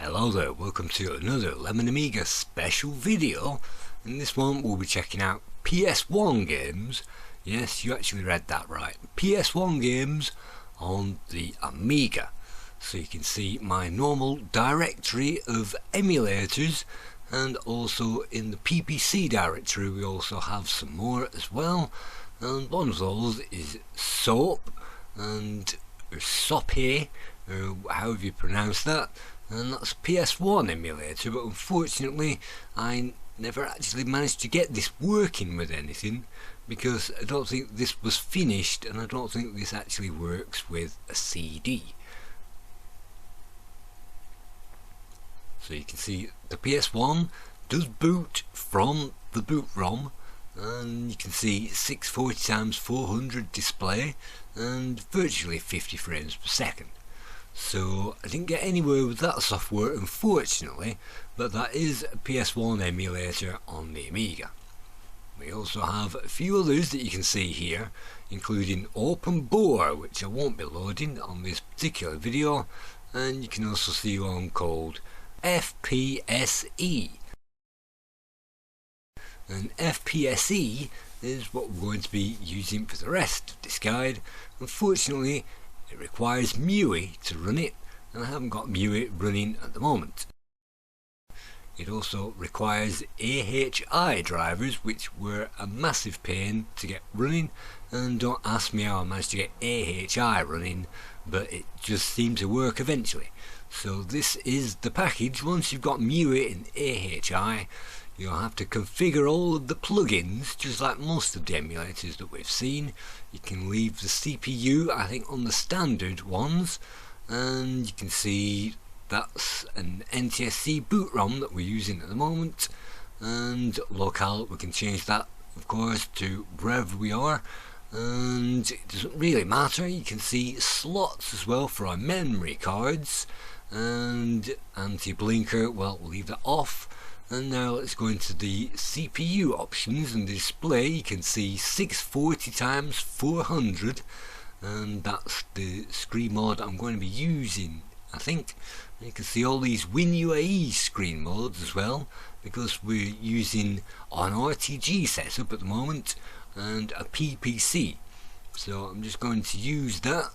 Hello there, welcome to another Lemon Amiga special video. In this one we'll be checking out PS1 games. Yes, you actually read that right. PS1 games on the Amiga. So you can see my normal directory of emulators, and also in the PPC directory we also have some more as well. And one of those is Sepp, or Sepp, or however you pronounce that. And that's a PS1 emulator, but unfortunately I never actually managed to get this working with anything, because I don't think this was finished, and I don't think this actually works with a CD. So you can see the PS1 does boot from the boot ROM, and you can see 640x400 display and virtually 50 frames per second. So I didn't get anywhere with that software, unfortunately, but that is a PS1 emulator on the Amiga. We also have a few others that you can see here, including Open Bore, which I won't be loading on this particular video, and you can also see one called FPse. And FPse is what we're going to be using for the rest of this guide. Unfortunately, it requires MUI to run it, and I haven't got MUI running at the moment. It also requires AHI drivers, which were a massive pain to get running, and don't ask me how I managed to get AHI running, but it just seemed to work eventually. So this is the package. Once you've got MUI and AHI, you'll have to configure all of the plugins, just like most of the emulators that we've seen. You can leave the CPU, I think, on the standard ones, and you can see that's an NTSC boot ROM that we're using at the moment, and locale, we can change that of course to wherever we are, and it doesn't really matter. You can see slots as well for our memory cards, and anti-blinker, well, we'll leave that off. And now let's go into the CPU options and display. You can see 640x400, and that's the screen mode I'm going to be using, I think. And you can see all these WinUAE screen modes as well, because we're using an RTG setup at the moment and a PPC. So I'm just going to use that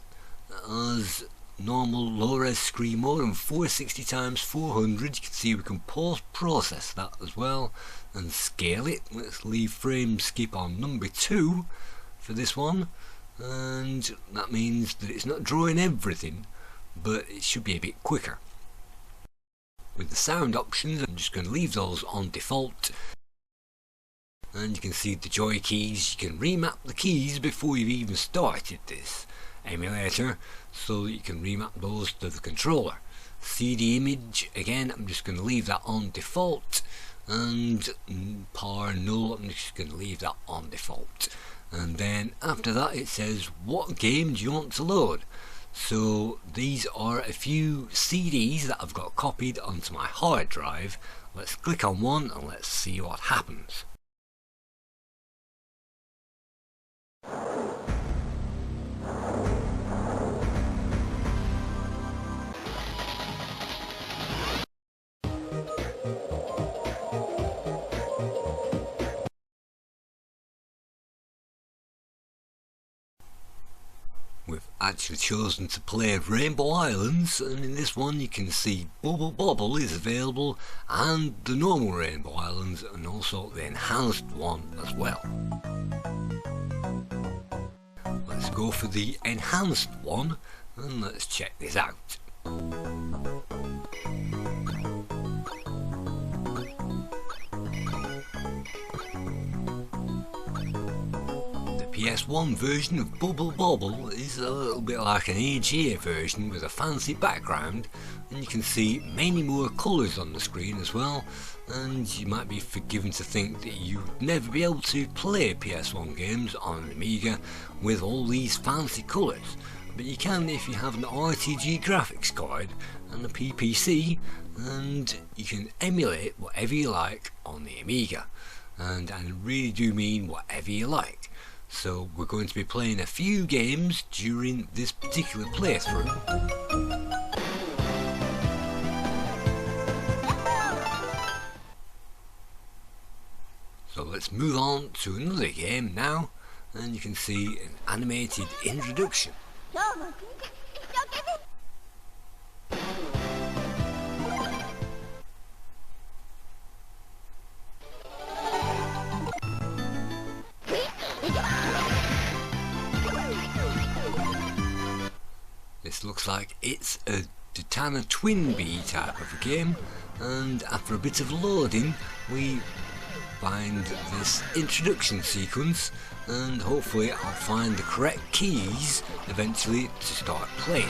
as normal low-res screen mode and 460x400. You can see we can post-process that as well and scale it. Let's leave frame skip on number 2 for this one, and that means that it's not drawing everything, but it should be a bit quicker. With the sound options, I'm just going to leave those on default, and you can see the joy keys. You can remap the keys before you've even started this emulator, so that you can remap those to the controller. CD image, again, I'm just going to leave that on default, and par null, I'm just going to leave that on default. And then after that it says what game do you want to load. So these are a few CDs that I've got copied onto my hard drive. Let's click on one and let's see what happens. We've actually chosen to play Rainbow Islands, and in this one you can see Bobble is available, and the normal Rainbow Islands, and also the enhanced one as well. Let's go for the enhanced one and let's check this out. PS1 version of Bobble is a little bit like an AGA version with a fancy background, and you can see many more colours on the screen as well, and you might be forgiven to think that you'd never be able to play PS1 games on an Amiga with all these fancy colours, but you can if you have an RTG graphics card and a PPC, and you can emulate whatever you like on the Amiga, and I really do mean whatever you like. So we're going to be playing a few games during this particular playthrough. let's move on to another game now, and you can see an animated introduction. This looks like it's a Titanic Twin Bee type of a game, and after a bit of loading we find this introduction sequence, and hopefully I'll find the correct keys eventually to start playing.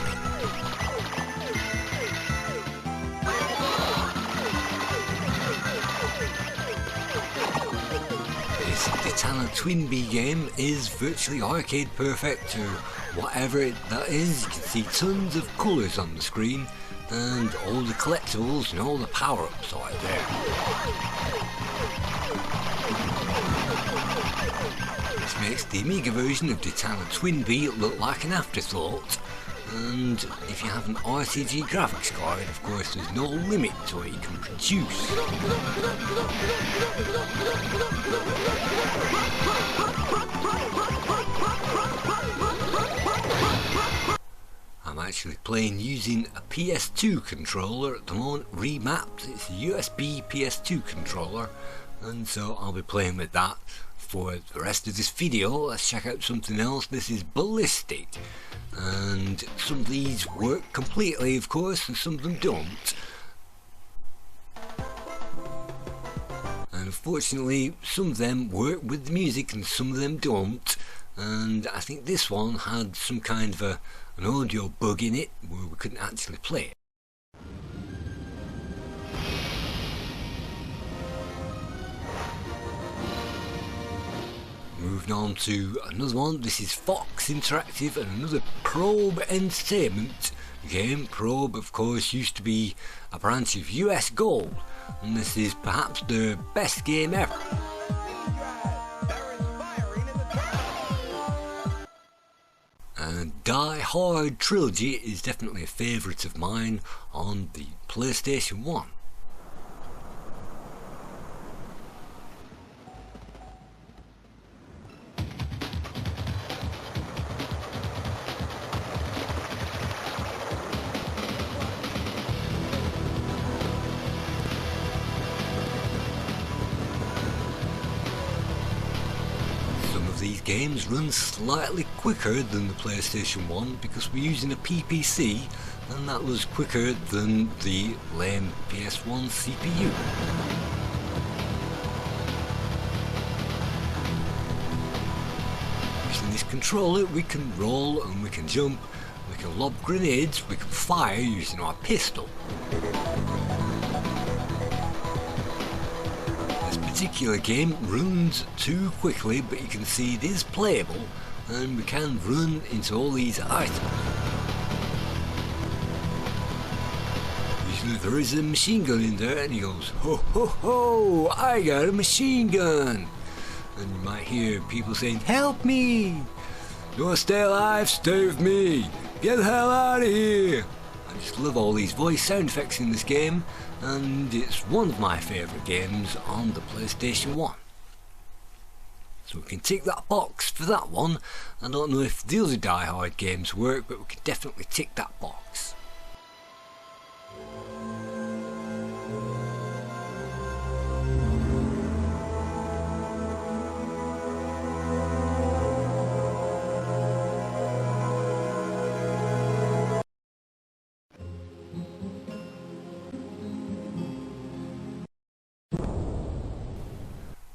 This Titanic Twin Bee game is virtually arcade perfect to whatever that is. You can see tons of colours on the screen, and all the collectibles and all the power-ups are right there. This makes the Amiga version of Titanic Twin Bee look like an afterthought, and if you have an RTG graphics card, of course there's no limit to what you can produce. I'm actually playing using a PS2 controller at the moment, remapped. It's a USB PS2 controller, and so I'll be playing with that for the rest of this video. Let's check out something else. This is Ballistic, and some of these work completely, of course, and some of them don't. And unfortunately, some of them work with the music and some of them don't. And I think this one had some kind of an audio bug in it where we couldn't actually play it. Moving on to another one. This is Fox Interactive and another Probe Entertainment game. Probe, of course, used to be a branch of US Gold, and this is perhaps their best game ever. And Hard Trilogy is definitely a favourite of mine on the PlayStation 1. These games run slightly quicker than the PlayStation 1 because we're using a PPC, and that was quicker than the lame PS1 CPU. Using this controller we can roll and we can jump, we can lob grenades, we can fire using our pistol. This particular game runs too quickly, but you can see it is playable and we can run into all these items. Usually there is a machine gun in there and he goes, ho ho ho, I got a machine gun. And you might hear people saying, help me, you want to stay alive, stay with me, get the hell out of here. I just love all these voice sound effects in this game, and it's one of my favourite games on the PlayStation 1. So we can tick that box for that one. I don't know if the other Die Hard games work, but we can definitely tick that box.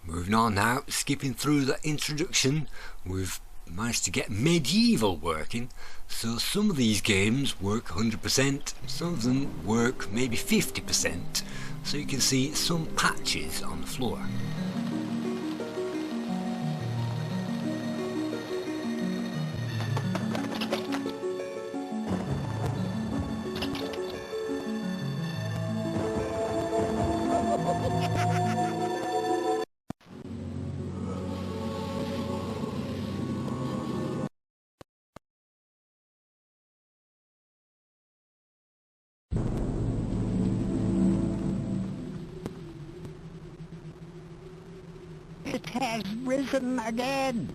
Moving on now, skipping through the introduction, we've managed to get Medieval working. So some of these games work 100%, some of them work maybe 50%, so you can see some patches on the floor. It has risen again.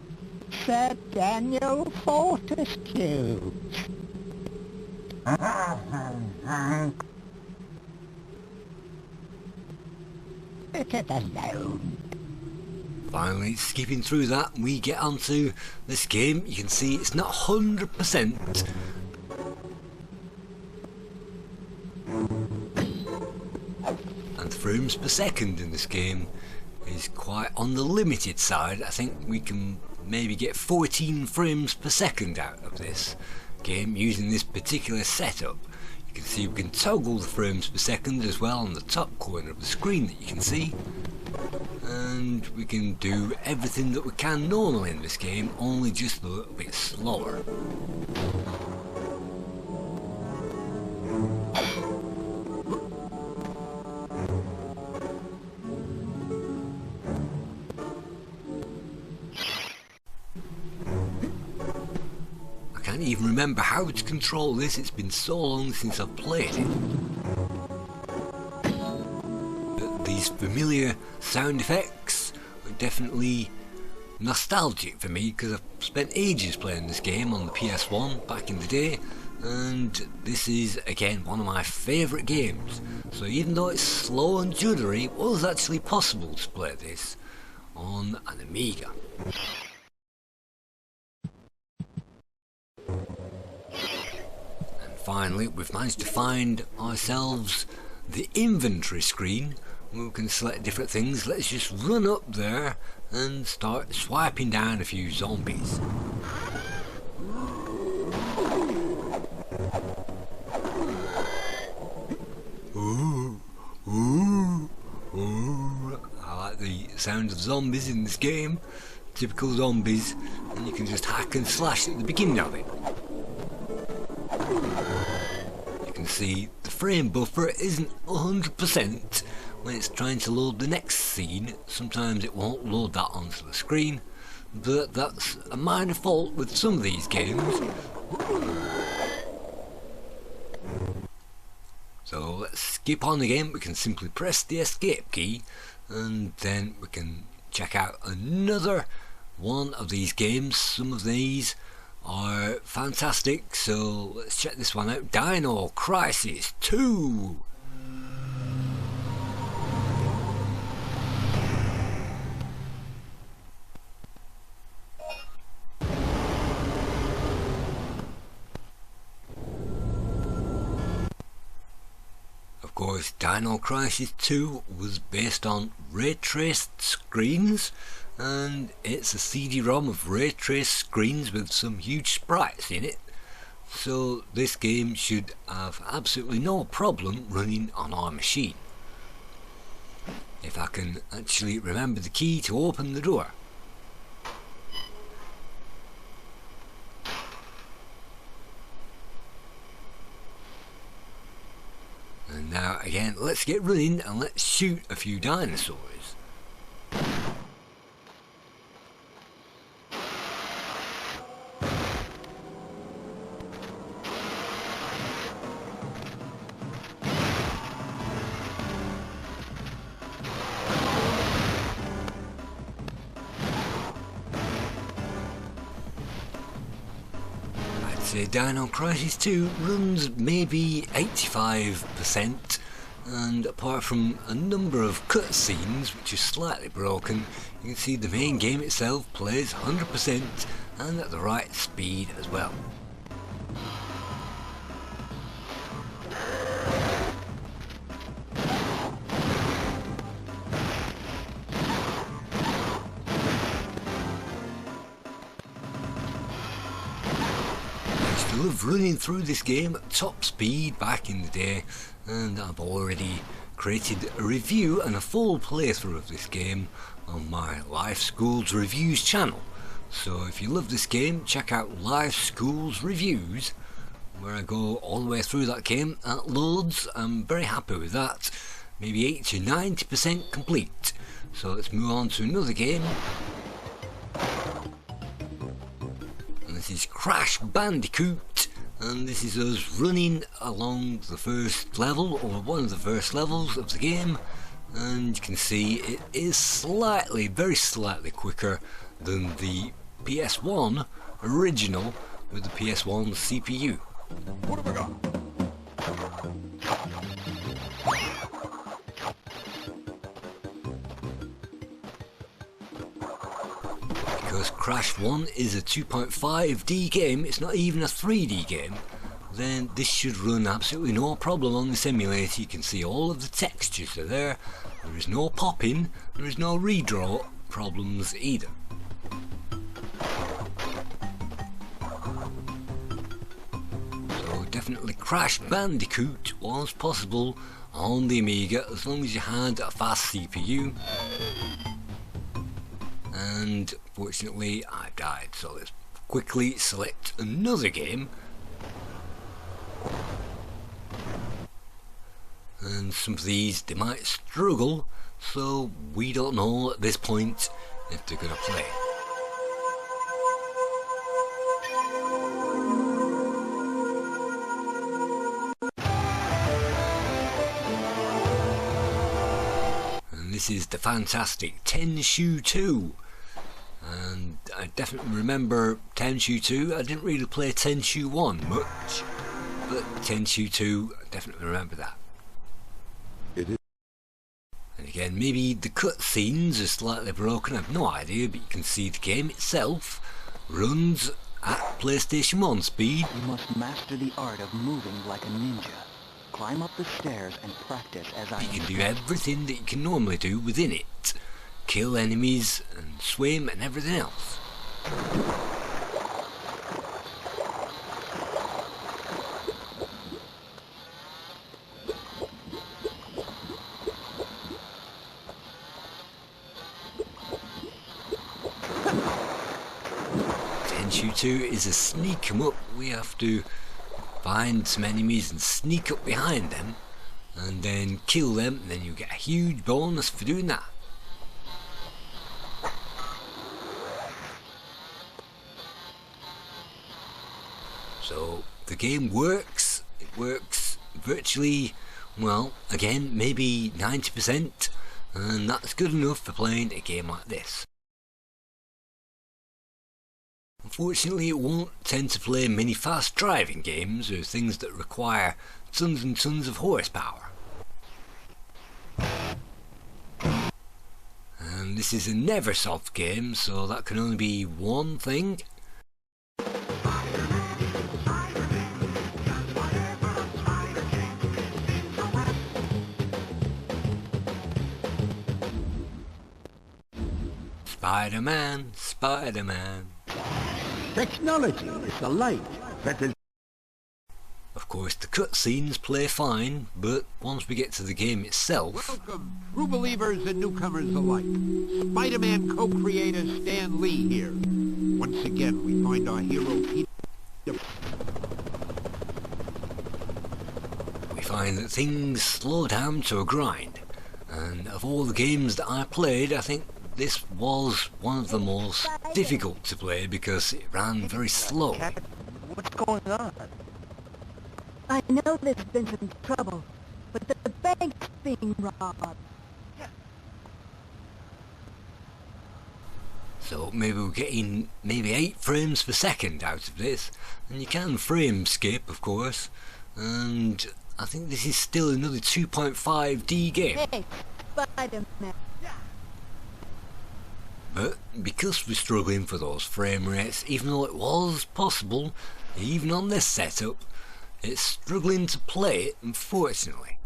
Sir Daniel Fortescue. Let it alone. Finally, skipping through that, we get onto this game. You can see it's not 100%. And frames per second in this game is quite on the limited side. I think we can maybe get 14 frames per second out of this game using this particular setup. You can see we can toggle the frames per second as well on the top corner of the screen that you can see. And we can do everything that we can normally in this game, only just a little bit slower. I can't even remember how to control this, it's been so long since I've played it. These familiar sound effects are definitely nostalgic for me because I've spent ages playing this game on the PS1 back in the day, and this is again one of my favourite games. So even though it's slow and juddery, it was actually possible to play this on an Amiga. And finally we've managed to find ourselves the inventory screen. We can select different things. Let's just run up there and start swiping down a few zombies. Ooh, ooh, ooh. I like the sound of zombies in this game. Typical zombies, and you can just hack and slash at the beginning of it. You can see the frame buffer isn't 100%. When it's trying to load the next scene, sometimes it won't load that onto the screen, but that's a minor fault with some of these games. So let's skip on again. We can simply press the escape key and then we can check out another one of these games. Some of these are fantastic, so let's check this one out. Dino Crisis 2! Of course, Dino Crisis 2 was based on ray traced screens, and it's a CD-ROM of ray traced screens with some huge sprites in it. So this game should have absolutely no problem running on our machine. If I can actually remember the key to open the door. And now again, let's get running and let's shoot a few dinosaurs. Dino Crisis 2 runs maybe 85%, and apart from a number of cutscenes which are slightly broken, you can see the main game itself plays 100% and at the right speed as well. I love running through this game at top speed back in the day, and I've already created a review and a full playthrough of this game on my Life Schools Reviews channel. So if you love this game, check out Life Schools Reviews, where I go all the way through that game at loads. I'm very happy with that, maybe 80 to 90% complete. So let's move on to another game. This is Crash Bandicoot, and this is us running along the first level, or one of the first levels of the game, and you can see it is slightly, very slightly quicker than the PS1 original with the PS1 CPU. What have we got? Because Crash 1 is a 2.5D game, it's not even a 3D game, then this should run absolutely no problem on this emulator. You can see all of the textures are there, there is no popping, there is no redraw problems either. So definitely Crash Bandicoot was possible on the Amiga as long as you had a fast CPU. And fortunately I died, so let's quickly select another game. And some of these they might struggle, so we don't know at this point if they're going to play. And this is the fantastic Tenchu 2. And I definitely remember Tenchu 2. I didn't really play Tenchu 1 much, but Tenchu 2, I definitely remember that. It is. And again, maybe the cutscenes are slightly broken, I have no idea, but you can see the game itself runs at PlayStation 1 speed. You must master the art of moving like a ninja. Climb up the stairs and practice as I You can do everything that you can normally do within it. Kill enemies and swim and everything else. Tenchu 2 is a sneak 'em up. We have to find some enemies and sneak up behind them and then kill them, and then you get a huge bonus for doing that. So the game works, it works virtually, well, again, maybe 90%, and that's good enough for playing a game like this. Unfortunately, it won't tend to play many fast driving games or things that require tons and tons of horsepower. And this is a Neversoft game, so that can only be one thing. Spider-Man, Spider-Man. Technology is the light that is. Of course, the cutscenes play fine, but once we get to the game itself... Welcome, true believers and newcomers alike. Spider-Man co-creator Stan Lee here. Once again, we find our hero Heaton. We find that things slow down to a grind, and of all the games that I played, I think this was one of the most difficult to play because it ran very slow. What's going on? I know there's been some trouble, but the bank's being robbed. So maybe we're getting maybe 8 frames per second out of this, and you can frame skip, of course, and I think this is still another 2.5D game. Hey, Spider-Man. But because we're struggling for those frame rates, even though it was possible, even on this setup, it's struggling to play it, unfortunately.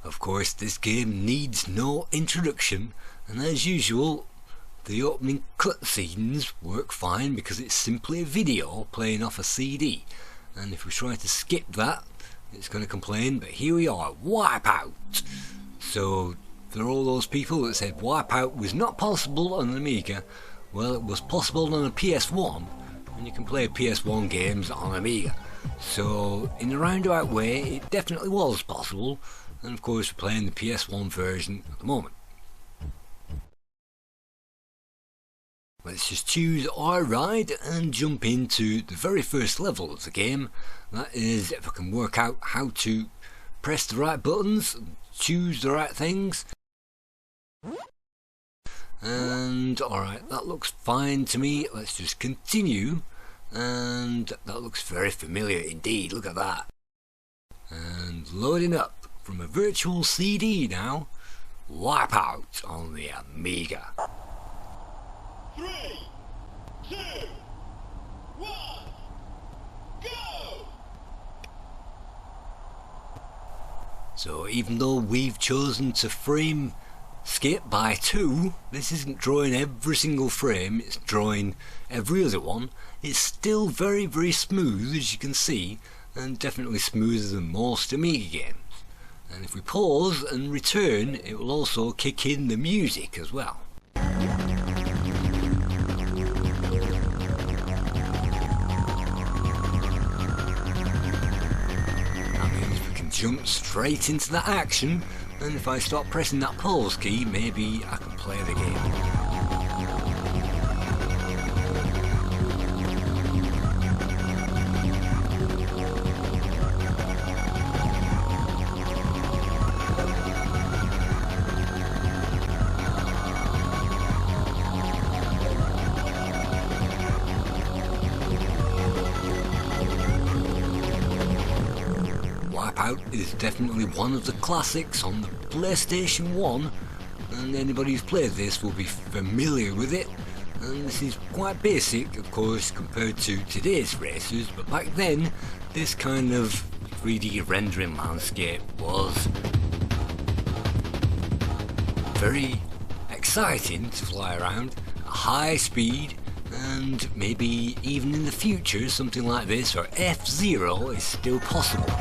Of course, this game needs no introduction, and as usual, the opening cutscenes work fine because it's simply a video playing off a CD, and if we try to skip that, it's going to complain, but here we are, Wipeout! So, there are all those people that said Wipeout was not possible on an Amiga. Well, it was possible on a PS1, and you can play PS1 games on Amiga. So, in a roundabout way, it definitely was possible, and of course we're playing the PS1 version at the moment. let's just choose our ride and jump into the very first level of the game. That is, if I can work out how to press the right buttons, choose the right things. And alright, that looks fine to me. Let's just continue. And that looks very familiar indeed, look at that. And loading up from a virtual CD now, Wipeout on the Amiga. 3, 2, 1, go! So even though we've chosen to frame skip by 2, this isn't drawing every single frame, it's drawing every other one. It's still very smooth, as you can see, and definitely smoother than most Amiga games. And if we pause and return, it will also kick in the music as well. That means we can jump straight into that action, and if I stop pressing that pause key, maybe I can play the game. Wipeout is definitely one of the classics on the PlayStation 1, and anybody who's played this will be familiar with it. And this is quite basic, of course, compared to today's racers, but back then this kind of 3D rendering landscape was very exciting to fly around at high speed, and maybe even in the future something like this or F-Zero is still possible.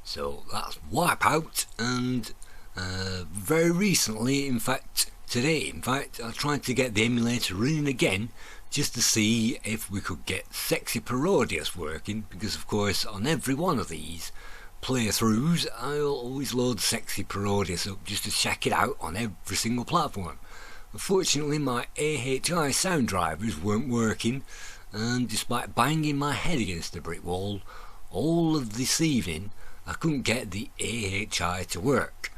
So that's Wipeout, and very recently, in fact today, I tried to get the emulator running again just to see if we could get Sexy Parodius working, because of course on every one of these playthroughs I'll always load Sexy Parodius up just to check it out on every single platform. Unfortunately my AHI sound drivers weren't working, and despite banging my head against the brick wall all of this evening, I couldn't get the AHI to work.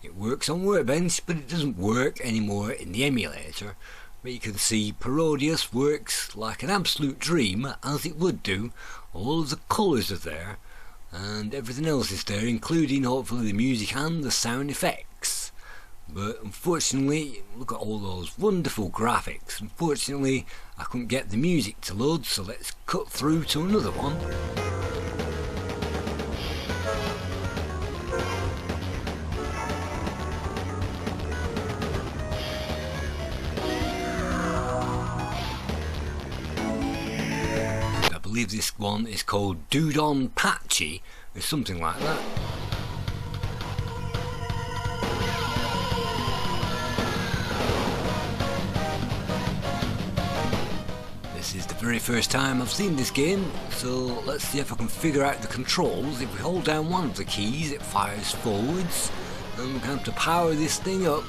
It works on Workbench, but it doesn't work anymore in the emulator. But you can see Parodius works like an absolute dream, as it would do. All of the colours are there, and everything else is there, including hopefully the music and the sound effects. But unfortunately, look at all those wonderful graphics. Unfortunately, I couldn't get the music to load, so let's cut through to another one. I believe this one is called DonPachi or something like that. This is the very first time I've seen this game, so let's see if I can figure out the controls. If we hold down one of the keys, it fires forwards, and we're going to have to power this thing up.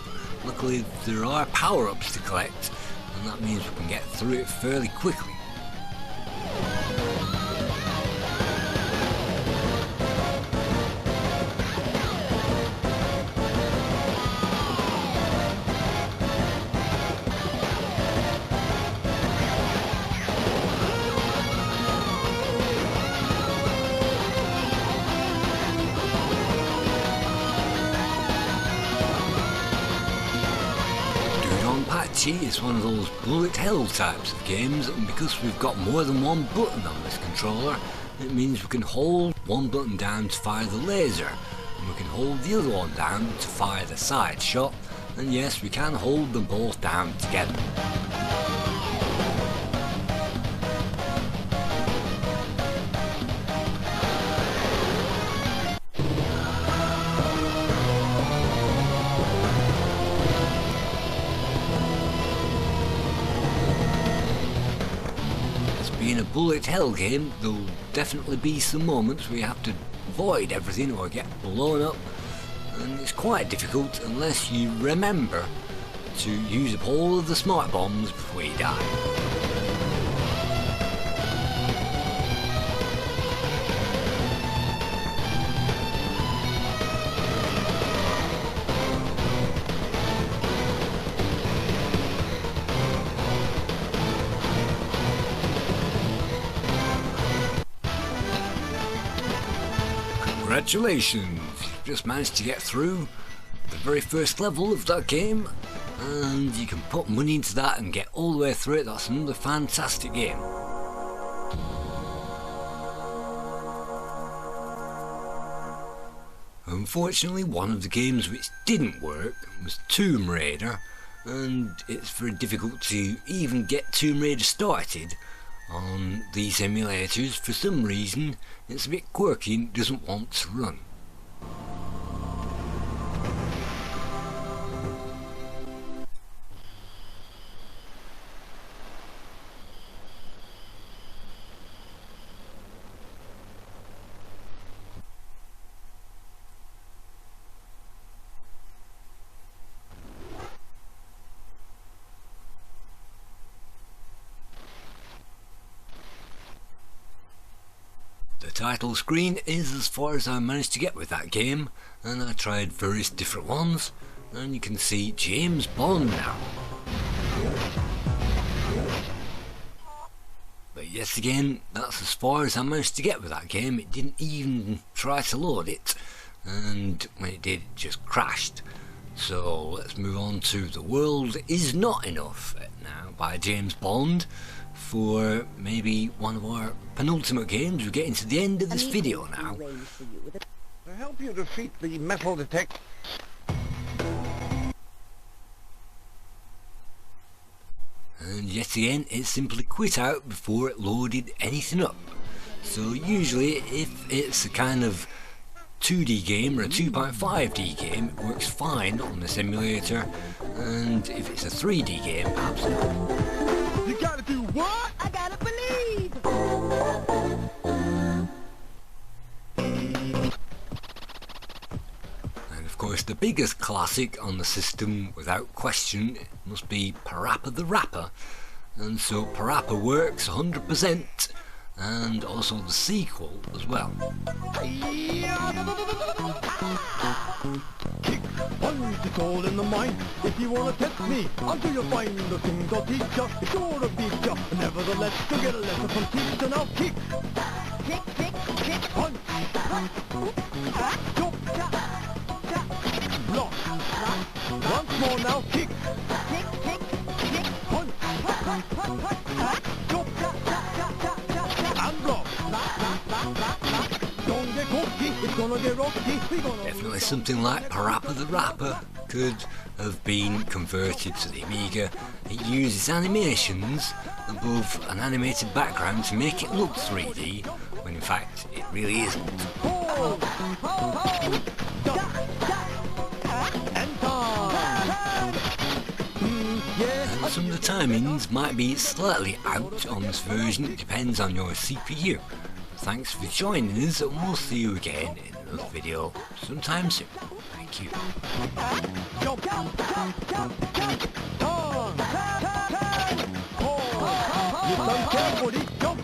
Luckily there are power-ups to collect, and that means we can get through it fairly quickly. DonPachi is one of those bullet hell types of games, and because we've got more than one button on this controller, it means we can hold one button down to fire the laser, and we can hold the other one down to fire the side shot, and yes, we can hold them both down together. bullet hell game, there'll definitely be some moments where you have to avoid everything or get blown up, and it's quite difficult unless you remember to use up all of the smart bombs before you die. Congratulations! You've just managed to get through the very first level of that game, and you can put money into that and get all the way through it. That's another fantastic game. Unfortunately, one of the games which didn't work was Tomb Raider, and it's very difficult to even get Tomb Raider started on these emulators. For some reason it's a bit quirky and doesn't want to run. The title screen is as far as I managed to get with that game, and I tried various different ones, and you can see James Bond now. But yes, again, that's as far as I managed to get with that game. It didn't even try to load it, and when it did, it just crashed. So let's move on to The World Is Not Enough now by James Bond, for maybe one of our penultimate games. We're getting to the end of this video now. To help you defeat the metal detector. And yet again, it simply quit out before it loaded anything up. So usually if it's a kind of 2D game or a 2.5D game, it works fine on this emulator, and if it's a 3D game, perhaps not. You gotta do what? I gotta believe! And of course the biggest classic on the system without question must be PaRappa the Rapper, and so PaRappa works 100%, and also the sequel as well. Kick, punch, it's all in the mind. If you wanna test me, until you find the thing to teach ya, it's sure to beat ya. Nevertheless, you'll get a lesson from teacher. Now kick, Kick, kick, kick, punch, jump, block. Once more now, kick, kick, kick, kick, punch, jump, and block. Don't get cocky, it's gonna get rocky. We gonna Definitely something like PaRappa the Rapper could have been converted to the Amiga. It uses animations above an animated background to make it look 3D, when in fact it really isn't. hold, and time. Yeah. And some of the timings might be slightly out on this version, it depends on your CPU. Thanks for joining us, and we'll see you again in another video sometime soon. Thank you. Jump, jump, jump, jump, jump, turn, hold, you done carefully, jump,